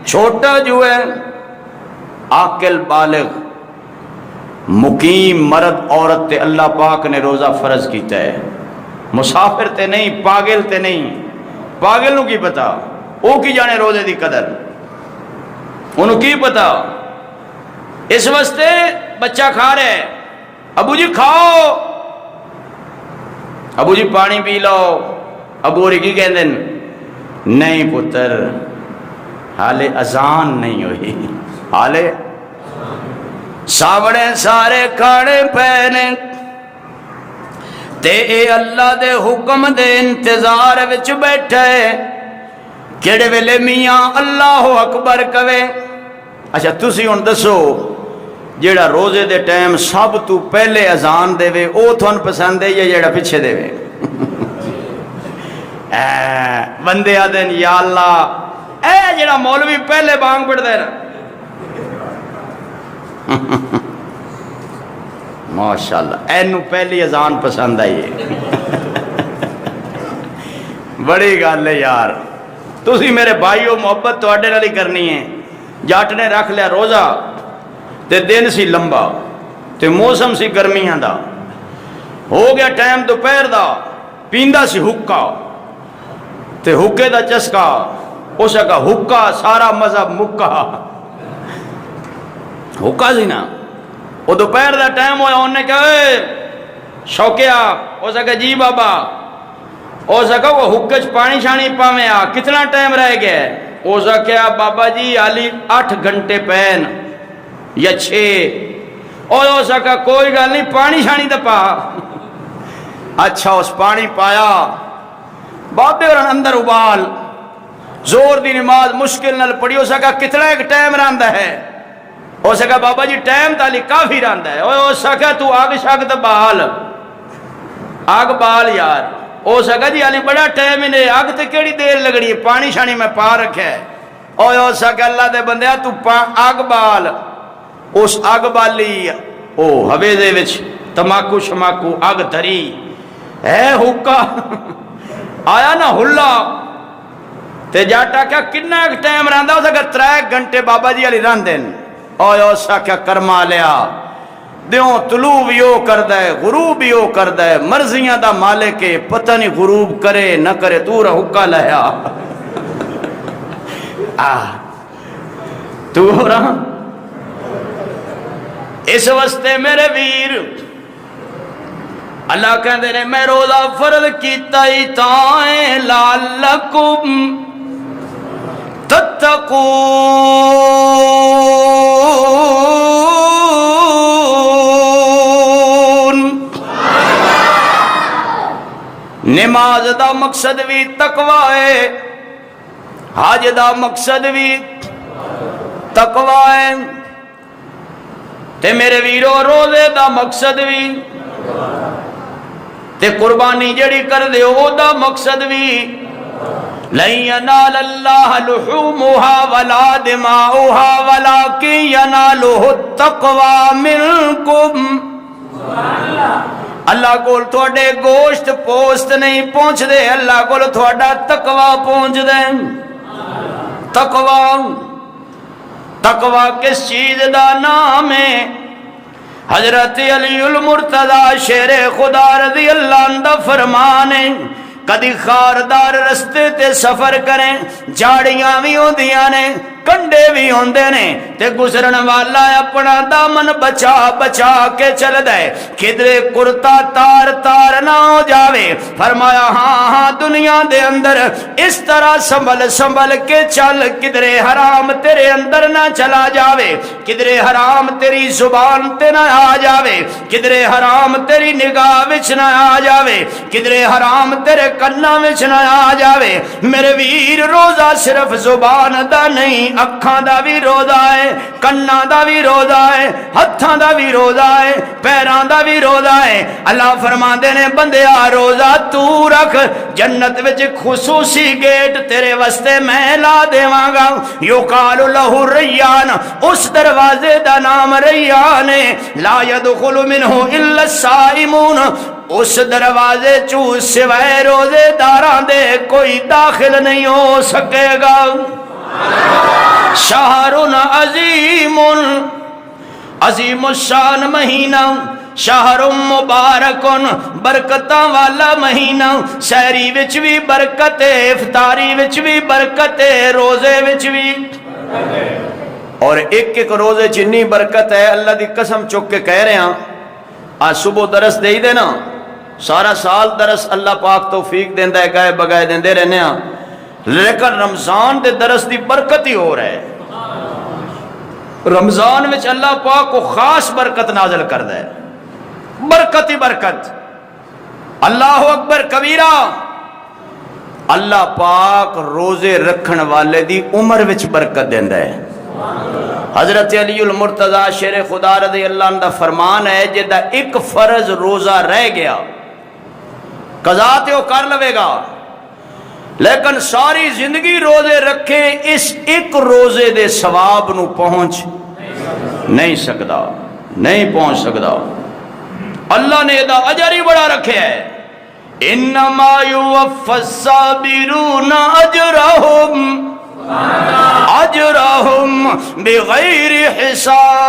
چھوٹا جو ہے عاقل بالغ مقیم مرد عورت تے اللہ پاک نے روزہ فرض کیتا ہے مسافر تے نہیں پاگل تے نہیں پاگل نو کی پتا وہ کی جانے روزے دی قدر انہوں کی پتا اس واسطے بچہ کھا رہے ابو جی کھاؤ ابو جی پانی پی لو ابو کی کہندے نہیں پتر حالے اذان نہیں ہوئی حالے ساوڑے سارے کھانے پینے تے اے اللہ دے حکم دے انتظار وچ بیٹھے کیڑے ویلے میاں اللہ اکبر کہے اچھا تسی ہن دسو جیڑا روزے دے ٹائم سب تو پہلے اذان دے وے او تھن پسند ہے یا جیڑا پیچھے دے وے بندے آدھن یا اللہ اے جیڑا مولوی پہلے بانگ پڑھ دے نا ماشاءاللہ اینو پہلی اذان پسند آئی ہے بڑی گل ہے یار تسی میرے بھائیو محبت تواڈے نال ہی کرنی ہے جٹ نے رکھ لیا روزہ تے دن سی لمبا تے موسم سی گرمیاں دا، ہو گیا ٹائم دوپہر دا، پیندا سی حکا تے حکے دا چسکا، اس کا حکا سارا مذہب مکا، حکا سی نا، وہ دوپہر دا ٹائم ہوا، انہوں نے کہا اے شوقیا، اس کا جی بابا، اس کا وہ حکے چ پانی شانی پاویں آ، کتنا ٹائم رہ گیا ہے؟ اس کا کہا بابا جی علی 8 گھنٹے پین یا 6، اور اس کا کوئی گل نہیں، پانی شانی تو پا۔ اچھا اس پانی پایا، بابے اور اندر ابال، زور دی نماز مشکل نال پڑھی، اس کا کتنا ایک ٹائم رہندا ہے؟ اس کا بابا جی ٹائم تالی کافی رہندا ہے۔ اس کا تو آگ شاگ تو بال، آگ بال یار۔ اس کا جی علی بڑا ٹائم ہی نہیں، آگ تے کیڑی دیر لگڑی ہے، پانی شانی میں پا رکھا ہے۔ اور اس کا اللہ دے بندیا تو آگ بال، اس آگ بالی، او ہوے دے وچ تماکو شماکو آگ دھری ہے، حکا آیا نا ہلا تے جاٹا کیا کنا ایک ٹائم رہندا؟ اس کا 3 گھنٹے بابا جی علی رہندے نے۔ اور اس کا کرما لیا دیوں طلوع بھی او کردا ہے، غروب بھی او کردا ہے، مرضیاں دا مالک ہے، پتہ نہیں غروب کرے نہ کرے، تو حکا لیا تو رہا۔ اس واسطے میرے ویر اللہ کہندے نے میں روزہ فرض کیتا ہی تائیں لعلکم تتقون، نماز دا مقصد بھی تقوی ہے، حج دا مقصد بھی تقوی ہے، تے میرے ویرو روزے دا مقصد بھی، تے قربانی جڑی کر دے او دا مقصد بھی، لن ینال اللہ لحومها ولا دماؤها ولکن ینالہ التقوی منکم۔ اللہ کول تھوڑے گوشت پوست نہیں پہنچ دے، اللہ کول تھوڑا تقوی پہنچ دے۔ تقوی کس چیز دا نام ہے؟ حضرت علی المرتضی شیر خدا رضی اللہ عنہ فرمان ہے، کدی خاردار رستے تے سفر کریں، جاڑیاں بھی ہوندیاں نے، کنڈے بھی ہوندے نے، تے گزرن والا اپنا دامن بچا بچا کے چل دے، کدرے کرتا تار تار نہ ہو جاوے۔ فرمایا ہاں ہاں دنیا دے اندر اس طرح سنبھل سنبھل کے چل، کدرے حرام تیرے اندر نہ چلا جاوے، کدرے حرام تیری زبان تے نہ آ جاوے، کدرے حرام تیری نگاہ وچ نہ آ جاوے، کدرے حرام تیرے کنا وچ نہ آ جاوے۔ میرے ویر روزہ صرف زبان دا نہیں، اکھاں دا بھی روزہ ہے، کنا دا بھی روزہ ہے، ہتھاں دا بھی روزہ ہے، پیراں دا بھی روزہ ہے۔ اللہ فرماندے نے بندیا روزہ تو رکھ، جنت وچ خصوصی گیٹ تیرے واسطے میں لا دیواں گا، یقال لہ ریان، اس دروازے دا نام ریان ہے، لا يدخل منہ الا الصائمون، اس دروازے چو سوائے روزے داراں دے کوئی داخل نہیں ہو سکے گا۔ شہر عظیم، عظیم الشان مہینہ، شہر مبارک، برکتاں والا مہینہ، سحری وچ بھی برکت ہے، افطاری وچ بھی برکت ہے، روزے وچ بھی، اور ایک ایک روزے جنی برکت ہے اللہ دی قسم چک کے کہہ رہے ہیں۔ آج صبح درس دے ہی دینا، سارا سال درس اللہ پاک توفیق دیندہ ہے، گائے بگائے دیندے رہنے ہیں، لیکن رمضان دے درس دی برکت ہی ہو رہا ہے۔ رمضان وچ اللہ پاک کو خاص برکت نازل کردہ ہے، برکت ہی برکت۔ اللہ اکبر کبیرہ، اللہ پاک روزے رکھن والے دی عمر وچ برکت دیندہ ہے۔ حضرت علی المرتضی شیر خدا رضی اللہ عنہ فرمان ہے، جدہ ایک فرض روزہ رہ گیا قضا تے وہ کر لوے گا، لیکن ساری زندگی روزے رکھے اس ایک روزے دے ثواب نو پہنچ نہیں سکدا، نہیں پہنچ سکدا۔ اللہ نے دا اجر ہی بڑا رکھے ہے، انما یوفی الصابرون اجرہم اجرہم بغیر حساب۔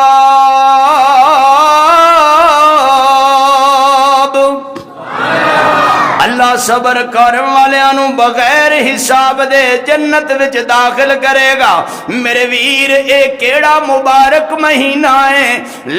اللہ صبر کرنے والوں بغیر حساب دے جنت وچ داخل کرے گا۔ میرے ویر اے کیڑا مبارک مہینہ ہے،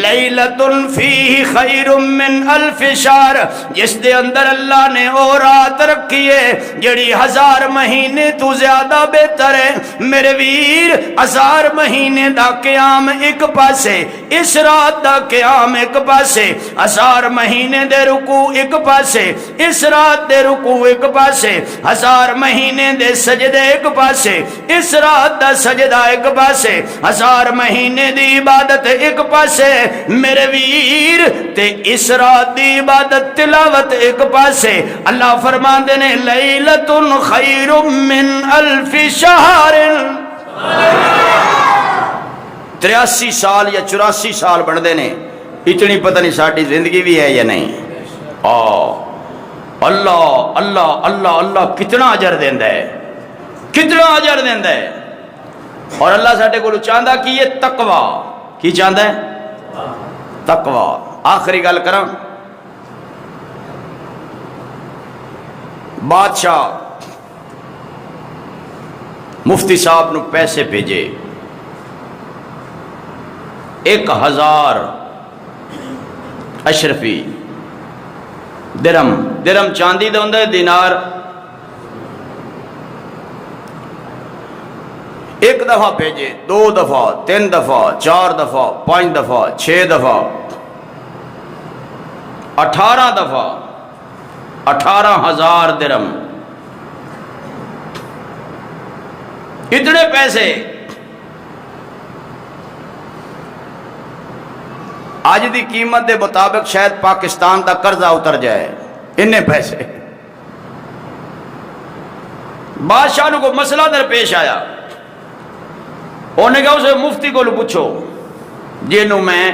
لیلۃ فیہ خیر من الف شہر، جس دے اندر اللہ نے او رات رکھی ہے جڑی 1000 مہینے تو زیادہ بہتر ہے۔ میرے ویر 1000 مہینے دا قیام ایک پاسے، اس رات دا قیام ایک پاسے، 1000 مہینے دے رکوع ایک پاسے، اس رات دے رکوع ایک پاسے، 1000 مہینے دے سجدے ایک پاسے، اس رات دا سجدہ ایک پاسے، 1000 مہینے دی عبادت ایک پاسے میرے ویر، تے اس رات دی عبادت تلاوت ایک پاسے۔ اللہ فرماندے نے لیلۃ خیر من الف شہر۔ 83 سال یا 84 سال بندے نے، اتنی پتہ نہیں ساڈی زندگی بھی ہے یا نہیں۔ اللہ اللہ اللہ اللہ کتنا اجر دیندا ہے، کتنا اجر دیندا ہے۔ اور اللہ ساڈے کولوں چاہندا کہ یہ تقوی کی چاہندا ہے، تقوی۔ آخری گل کراں، بادشاہ مفتی صاحب نو پیسے بھیجے، 1000 اشرفی درم، درم چاندی دا ہوندا ہے، دینار ایک دفعہ بھیجے، 2 دفعہ، 3 دفعہ، 4 دفعہ، 5 دفعہ، 6 دفعہ، 18 دفعہ، 18,000 درم، اتنے پیسے۔ آج دی قیمت دے مطابق شاید پاکستان دا قرضہ اتر جائے، انہیں پیسے۔ بادشاہ کو مسئلہ درپیش آیا، انہوں نے کہا اسے مفتی کو پوچھو جنہوں میں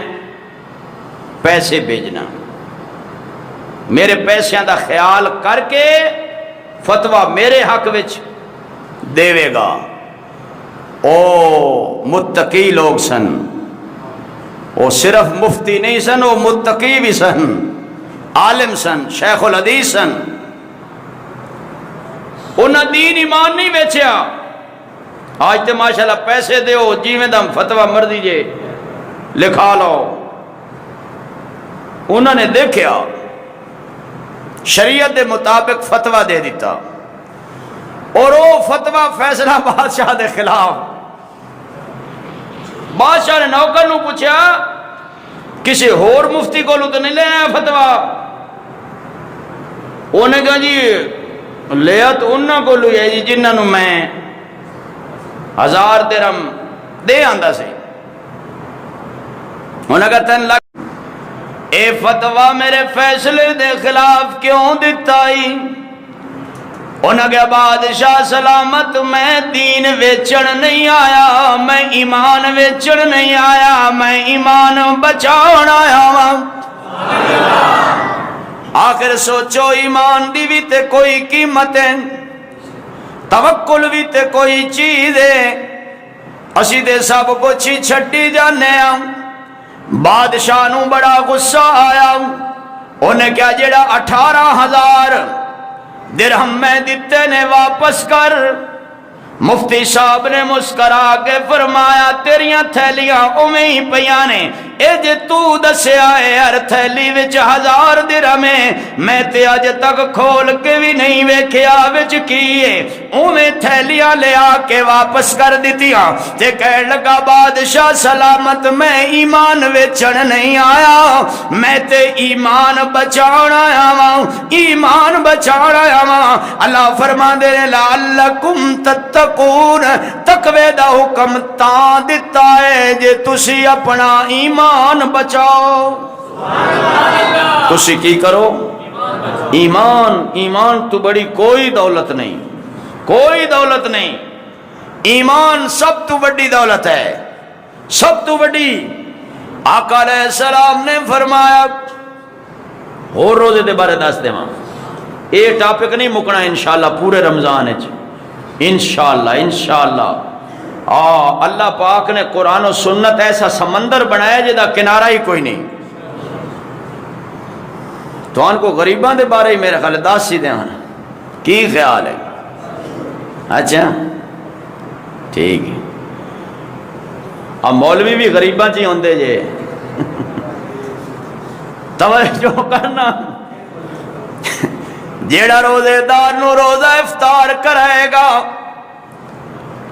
پیسے بھیجنا، میرے پیسیاں دا خیال کر کے فتویٰ میرے حق وچ دے گا۔ او متقی لوگ سن، وہ صرف مفتی نہیں سن، وہ متقی بھی سن، عالم سن، شیخ الحدیث سن۔ انہاں دین ایمان نہیں بیچیا۔ آج تے ماشاءاللہ پیسے دیو جیویں دم فتویٰ مرضی جے لکھا لو۔ انہوں نے دیکھیا شریعت دے مطابق فتویٰ دے دیتا، اور وہ فتویٰ فیصلہ بادشاہ دے خلاف۔ بادشاہ نے نوکر نو پوچھا کسی اور مفتی کو تو نہیں لے آیا فتویٰ؟ انہوں نے کہا جی لیا تو انہوں کو لیا جی جنہوں نے میں 1000 درم دے آندہ سے۔ انہوں نے کہا 3 لاکھ اے فتویٰ میرے فیصلے دے خلاف کیوں دیتا ہی؟ انہوں نے کہا بادشاہ سلامت، میں دین ویچن نہیں آیا، میں ایمان ویچن نہیں آیا، میں ایمان بچاؤن آیا ہوں۔ آخر سوچو ایمان دی بھی تے کوئی قیمت ہے، توکل بھی تے کوئی چیز ہے، اسی دے سب کچھ ہی چھٹی جانے ہوں۔ بادشاہ نو بڑا غصہ آیا، انہیں کیا جڑا 18,000 درہم میں دیتے نے واپس کر۔ مفتی صاحب نے مسکرا کے فرمایا تیریاں تھیلیاں اویں ہی پیاں نے، اے جے تو دسیا ہے ہر تھیلی وچ 1000 درہم ہے، میں تے اج تک کھول کے بھی نہیں ویکھیا وچ کی ہے۔ اویں تھیلیاں لے آ کے واپس کر دتیاں تے کہن لگا بادشاہ سلامت، میں ایمان ویچن نہیں آیا، میں تے ایمان بچاؤن آیا ہاں، ایمان بچاؤن آیا ہاں۔ اللہ فرماندے نے لعلکم تتقون، تقوی دا حکم تاں دتا ہے جے تسی اپنا ایمان بچاؤ۔ تسی کی کرو؟ ایمان، ایمان تو بڑی کوئی دولت نہیں، کوئی دولت نہیں۔ ایمان سب تو بڑی دولت ہے، سب تو بڑی۔ آقا علیہ السلام نے فرمایا، اور روزے دے بارے دس دے ماں، یہ ٹاپک نہیں مکنا انشاءاللہ پورے رمضان ہے، انشاءاللہ انشاءاللہ اللہ پاک نے قرآن و سنت ایسا سمندر بنایا جدا کنارہ ہی کوئی نہیں. تو ان کو غریباں دے بارے میرے خیال دس ہی دیں کی خیال ہے؟ اچھا ٹھیک ہے. اب مولوی بھی غریباں چی ہوندے جے توجہ کرنا. جیڑا روزے دار نو روزہ افطار کرائے گا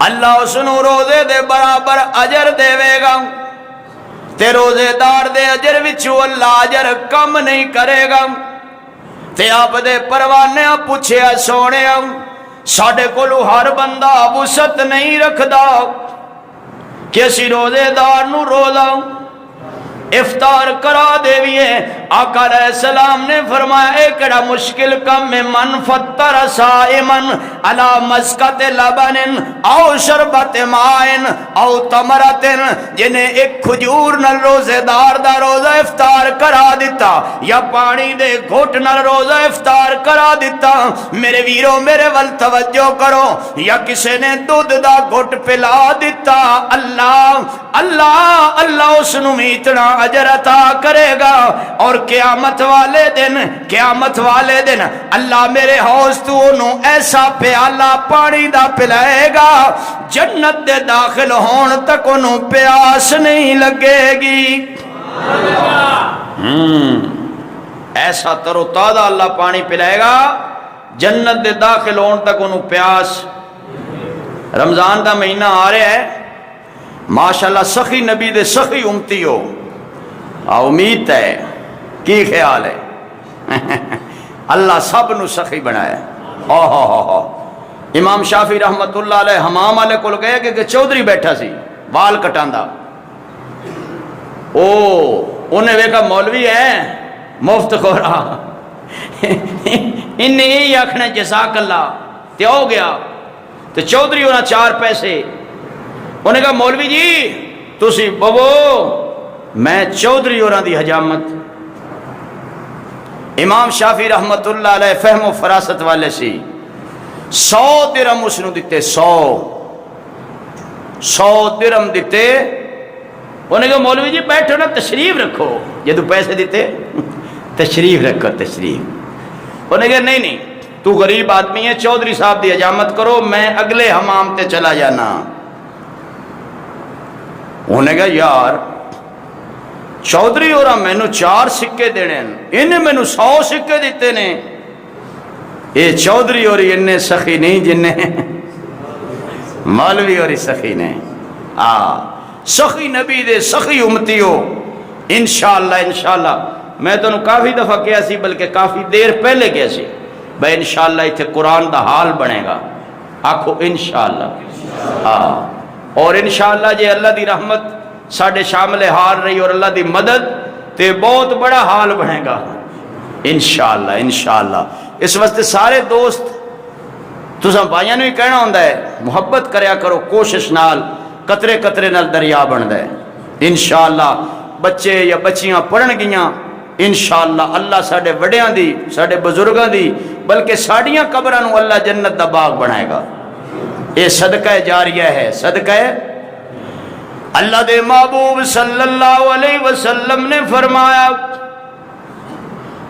اللہ اس نو روزے دے برابر اجر دے گا تے روزے دار دے اجر وچوں اللہ اجر کم نہیں کرے گا. تے آپ دے پروانے پوچھے سونے ساڈے کولو ہر بندہ وسعت نہیں رکھدا کہ اسی روزے دار نو روزہ افطار کرا دیویے. آقا علیہ السلام نے فرمایا ایکڑا مشکل کم میں من فطر صائمن علی مسکت لبن او شربت مائن او تمرت جنہیں ایک کھجور نال روزے دار دا روزہ افطار کرا دیتا یا پانی دے گھٹ نال روزہ افطار کرا دیتا. میرے ویرو میرے ول توجہ کرو. یا کسی نے دودھ دا گھٹ پلا دیتا اللہ اللہ اللہ اس نو اتنا اجر عطا کرے گا. اور قیامت والے دن اللہ میرے حوض تو انہوں ایسا پیالہ پانی دا پلائے گا جنت دے داخل ہون تک انہوں پیاس نہیں لگے گی. ایسا تر و تازہ اللہ پانی پلائے گا جنت دے داخل ہون تک انہوں پیاس. رمضان دا مہینہ آ رہا ہے ماشاءاللہ سخی نبی دے سخی امتی ہو امید ہے کی خیال ہے اللہ سب نو سخی بنایا. امام شافی رحمت اللہ علیہ حمام والے کو گئے کہ چودھری بیٹھا سی وال کٹاندا انہیں ویکھا مولوی ہے مفت خورا انہیں یہی آکھنا جزاک اللہ تے ہو گیا. تو چودھری ہونا 4 پیسے انہیں کہا مولوی جی تسی بابو میں چودھری ہونا دی حجامت. امام شافی رحمت اللہ علیہ فہم و فراست والے سی 100 درہم اس نو دیتے 100 درہم دیتے. انہیں کہا مولوی جی بیٹھو نا تشریف رکھو جدو پیسے دیتے تشریف رکھو تشریف. انہیں کہا نہیں تو غریب آدمی ہے چودھری صاحب دی حجامت کرو میں اگلے حمام تے چلا جانا. انہیں کہا یار چودھری اور میں نو 4 سکے دینے انہیں میں نو 100 سکے دیتے نے. یہ چودھری اور انہیں سخی نہیں جنہیں مولوی اور سخی نے سخی نبی دے سخی امتی ہو. انشاءاللہ میں تو کافی دفعہ کیا سی بلکہ کافی دیر پہلے کیا سی بھائی انشاءاللہ اتھے قرآن دا حال بنے گا. آکھو انشاءاللہ اور انشاءاللہ جے اللہ دی رحمت ساڑھے شامل حال رہی اور اللہ دی مدد تے بہت بڑا حال بنے گا انشاءاللہ. اس واسطے سارے دوست تساں بھائیاں نو ہی کہنا ہوندا ہے محبت کریا کرو کوشش نال قطرے قطرے نال دریا بندا ہے. انشاءاللہ بچے یا بچیاں پڑھن گیاں انشاءاللہ اللہ ساڑھے وڈیاں دی ساڑھے بزرگاں دی بلکہ ساڑھیاں قبراں نو اللہ جنت دا باغ بنائے گا. یہ صدقہ جاریہ ہے. صدقہ اللہ دے محبوب صلی اللہ علیہ وسلم نے فرمایا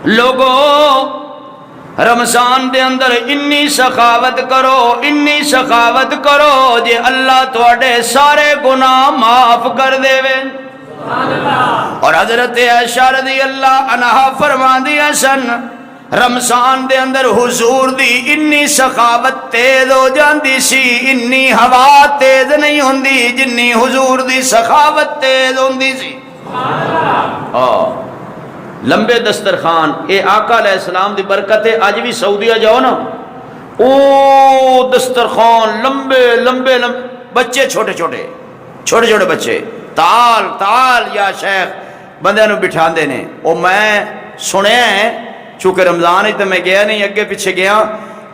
لوگو رمضان دے اندر انی سخاوت کرو جے اللہ تواڈے سارے گناہ معاف کر دے. اور حضرت عائشہ رضی اللہ عنہا فرماندی ہیں سن رمضان دے اندر حضور دی انی سخاوت تیز ہو جاندی سی انی ہوا تیز نہیں ہوندی جنی حضور دی سخاوت تیز ہوندی سی. لمبے دسترخوان اے آقا علیہ السلام دی برکت ہے. آج بھی سعودیہ جاؤ نا دسترخوان لمبے بچے چھوٹے چھوٹے بچے تال یا شیخ بندے نو بٹھا دے نے. میں سنیا ہے چونکہ رمضان ہی تو میں گیا نہیں اگے پیچھے گیا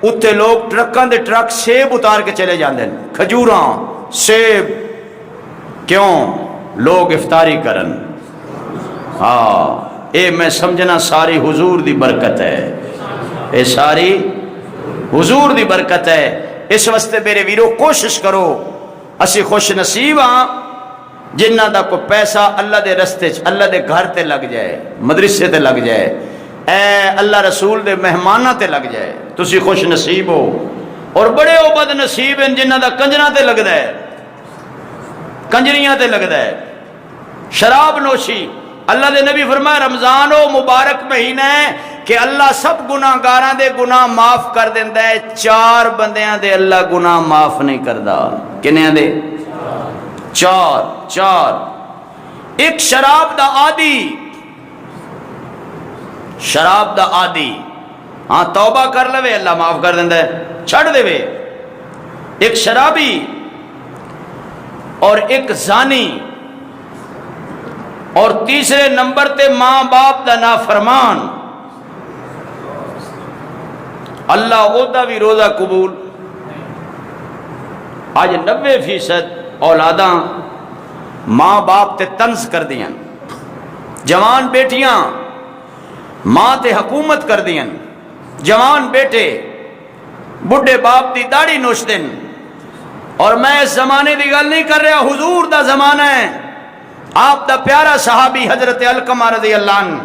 اتنے لوگ ٹرکاں دے ٹرک سیب اتار کے چلے جاندے ہیں کھجوراں سیب کیوں لوگ افطاری کرن. اے میں سمجھنا ساری حضور دی برکت ہے. اے ساری حضور دی برکت ہے. اس واسطے میرے ویرو کوشش کرو اسی خوش نصیب ہاں جنہ دا کوئی پیسہ اللہ دے رستے اللہ دے گھر تے لگ جائے، مدرسے تے لگ جائے، اے اللہ رسول دے مہمانہ تے لگ جائے، تسی خوش نصیب ہو۔ اور بڑے او بد نصیب ہیں جنہ دا کنجراں تے لگدا ہے، کنجریاں تے لگدا ہے، شراب نوشی۔ اللہ دے نبی فرمایا رمضان او مبارک مہینہ ہے کہ اللہ سب گناہگاراں دے گناہ معاف کر دیندا ہے، 4 بندیاں دے اللہ گناہ معاف نہیں کردا۔ کنیاں دے؟ 4۔ ایک شراب دا عادی، شراب دا عادی ہاں توبہ کر لوے اللہ معاف کر دیندا ہے، چھڑ دے وے۔ ایک شرابی اور ایک زانی، اور تیسرے نمبر تے ماں باپ دا نافرمان، اللہ اودا بھی روزہ قبول۔ آج 90% اولاداں ماں باپ تے طنز کر دیاں، جوان بیٹیاں ماں تے حکومت کر دیاں، جوان بیٹے بڈھے باپ دی داڑھی نوچ دیں۔ اور میں اس زمانے دی گل نہیں کر رہا، حضور دا زمانہ ہے، آپ دا پیارا صحابی حضرت علقمہ رضی اللہ عنہ،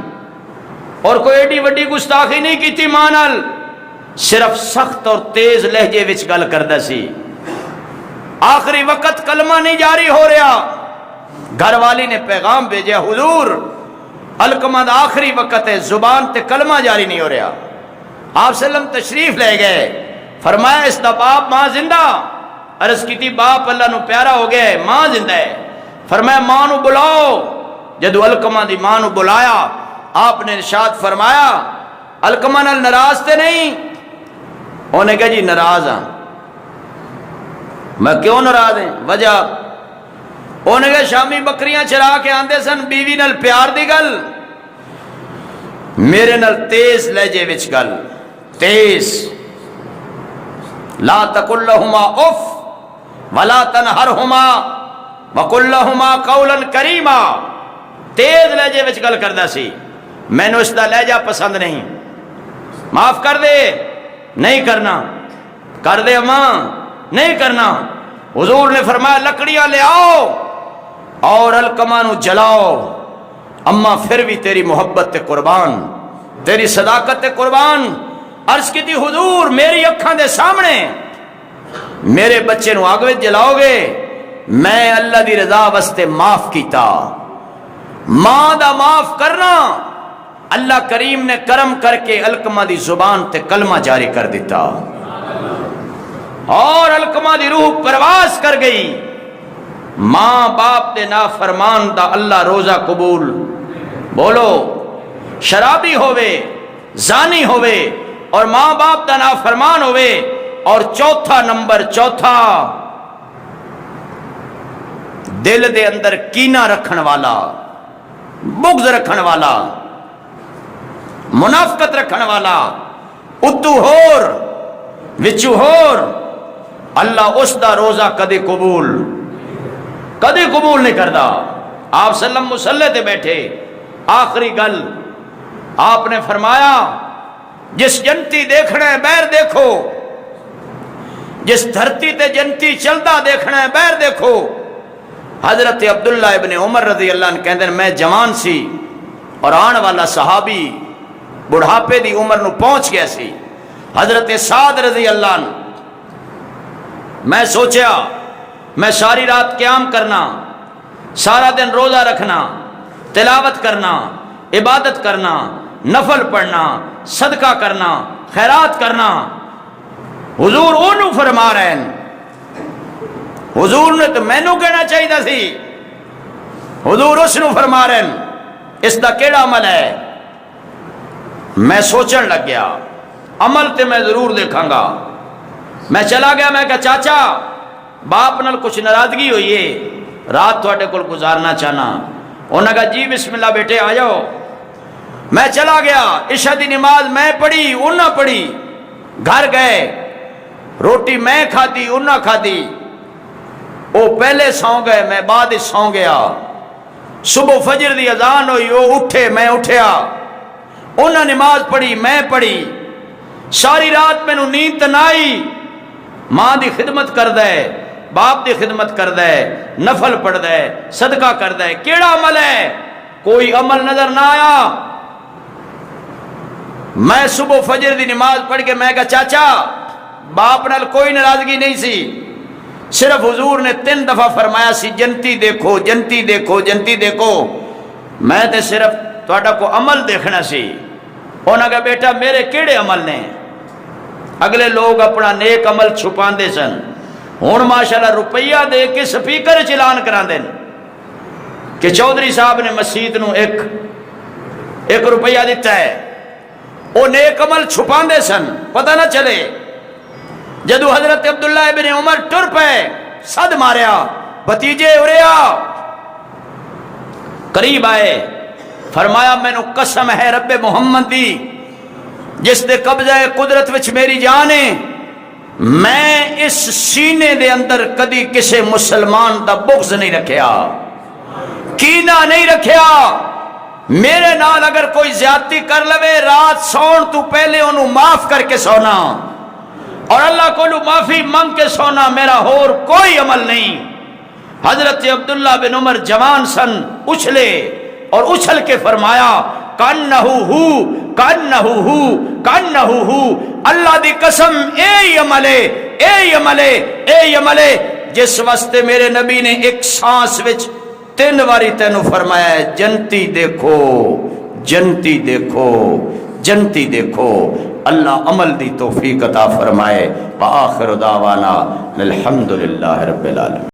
اور کوئی ایڈی وڈی گستاخی نہیں کیتی ماں نال، صرف سخت اور تیز لہجے وچ گل کردا سی۔ آخری وقت کلمہ نہیں جاری ہو رہا، گھر والی نے پیغام بھیجا حضور علقمہ دا آخری وقت ہے، زبان تے کلمہ جاری نہیں ہو رہا۔ آپ سلم تشریف لے گئے، فرمایا اس دا باپ ماں زندہ؟ عرض کی تھی باپ اللہ نو پیارا ہو گیا ہے، ماں زندہ ہے۔ فرمایا ماں نو بلاؤ۔ جدو علقمہ دی ماں نو بلایا، آپ نے ارشاد فرمایا علقمہ نال ناراض تے نہیں؟ انہوں نے کہا جی ناراض ہاں۔ میں کیوں ناراض ہیں؟ وجہ؟ انہوں نے کہا شامی بکریاں چرا کے آندے سن، بیوی نال پیار دی گل، میرے نال تیز لہجے وچ گل، تیز۔ لا تقل لهما اف ولا تنہرهما وقل لهما قولا کریما، تیز لہجے وچ گل کردا سی۔ مینوں اس دا لہجہ پسند نہیں، معاف کر دے، نہیں کرنا، کر دے اماں، نہیں کرنا۔ حضور نے فرمایا لکڑیاں لے آؤ اور علقمہ نو جلاؤ، اماں پھر بھی تیری محبت تے قربان، تیری صداقت تے قربان۔ عرض کی تھی حضور میری اکھاں دے سامنے میرے بچے نو آگ وچ جلاؤ گے؟ میں اللہ دی رضا واسطے معاف کیتا۔ ماں دا معاف کرنا، اللہ کریم نے کرم کر کے علقمہ دی زبان تے کلمہ جاری کر دیتا، اور علقمہ دی روح پرواز کر گئی۔ ماں باپ دے نافرمان دا اللہ روزہ قبول۔ بولو شرابی ہوئے، زانی ہوئے، اور ماں باپ دا نافرمان ہوئے، اور چوتھا نمبر، چوتھا دل دے اندر کینہ رکھن والا، بغض رکھن والا، منافقت رکھن والا، اتو ہور وچو ہور، اللہ اس دا روزہ کدے قبول نہیں کردا۔ آپ سلم مصلی تے بیٹھے، آخری گل آپ نے فرمایا جس جنتی دیکھنا ہے بیر دیکھو، جس دھرتی تے جنتی چلدا دیکھنا ہے بیر دیکھو۔ حضرت عبداللہ ابن عمر رضی اللہ عنہ کہندے میں جوان سی، اور آن والا صحابی بڑھاپے دی عمر نو پہنچ گیا سی، حضرت سعد رضی اللہ عنہ۔ میں سوچیا میں ساری رات قیام کرنا، سارا دن روزہ رکھنا، تلاوت کرنا، عبادت کرنا، نفل پڑھنا، صدقہ کرنا، خیرات کرنا، حضور انہوں فرما رہے ہیں۔ حضور نے تو مینوں کہنا چاہیے سی، حضور اس نو فرما رہے ہیں، اس دا کیڑا عمل ہے؟ میں سوچن لگ گیا، عمل تے میں ضرور دیکھاں گا۔ میں چلا گیا، میں کہا چاچا باپ نال کچھ ناراضگی ہوئی ہے، رات تھوڑے کول گزارنا چاہنا۔ انہوں نے کہا جی بسم اللہ بیٹے آ جاؤ۔ میں چلا گیا، عشاء دی نماز میں پڑھی، انہاں پڑھی، گھر گئے، روٹی میں کھادی، انہاں کھادی، وہ پہلے سو گئے، میں بعد سو گیا۔ صبح فجر دی اذان ہوئی، وہ اٹھے، میں اٹھیا، انہاں نماز پڑھی، میں پڑھی، ساری رات میں نیند نہ آئی۔ ماں دی خدمت کر دے، باپ دی خدمت کردا ہے، نفل پڑھدا ہے، صدقہ کردا ہے، کیڑا عمل ہے؟ کوئی عمل نظر نہ آیا۔ میں صبح فجر دی نماز پڑھ کے میں کہا چاچا باپ نال کوئی ناراضگی نہیں سی، صرف حضور نے 3 دفعہ فرمایا سی جنتی دیکھو جنتی دیکھو جنتی دیکھو، میں تے صرف تہاڈا کو عمل دیکھنا سی۔ انہاں کہا بیٹا میرے کیڑے عمل نے؟ اگلے لوگ اپنا نیک عمل چھپاندے سن، ہن ماشاءاللہ روپیہ دے کے سپیکر اعلان کراندے کہ چودھری صاحب نے مسجد نو ایک روپیہ دیتا ہے۔ وہ نیک عمل چھپاندے سن، پتہ نہ چلے۔ جدو حضرت عبداللہ ابن عمر ٹر پے، صد ماریا، بھتیجے اریا قریب آئے، فرمایا مینوں قسم ہے رب محمد دی جس دے قبضہ قدرت وچ میری جان ہے، میں اس سینے دے اندر کدی کسے مسلمان دا بغض نہیں رکھیا، کینہ نہیں رکھیا۔ میرے نال اگر کوئی زیادتی کر لوے رات سون تو پہلے انہوں معاف کر کے سونا، اور اللہ کو معافی مانگ کے سونا، میرا اور کوئی عمل نہیں۔ حضرت عبداللہ بن عمر جوان سن، اچھلے اور اچھل کے فرمایا کانہو ہو کانہو ہو کانہو ہو، اللہ دی قسم اے عملے اے عملے اے عملے جس واسطے میرے نبی نے ایک سانس وچ 3 باری تینوں فرمایا ہے جنتی دیکھو جنتی دیکھو جنتی دیکھو۔ اللہ عمل دی توفیق عطا فرمائے۔ وآخر دعوانا الحمدللہ رب العالمین۔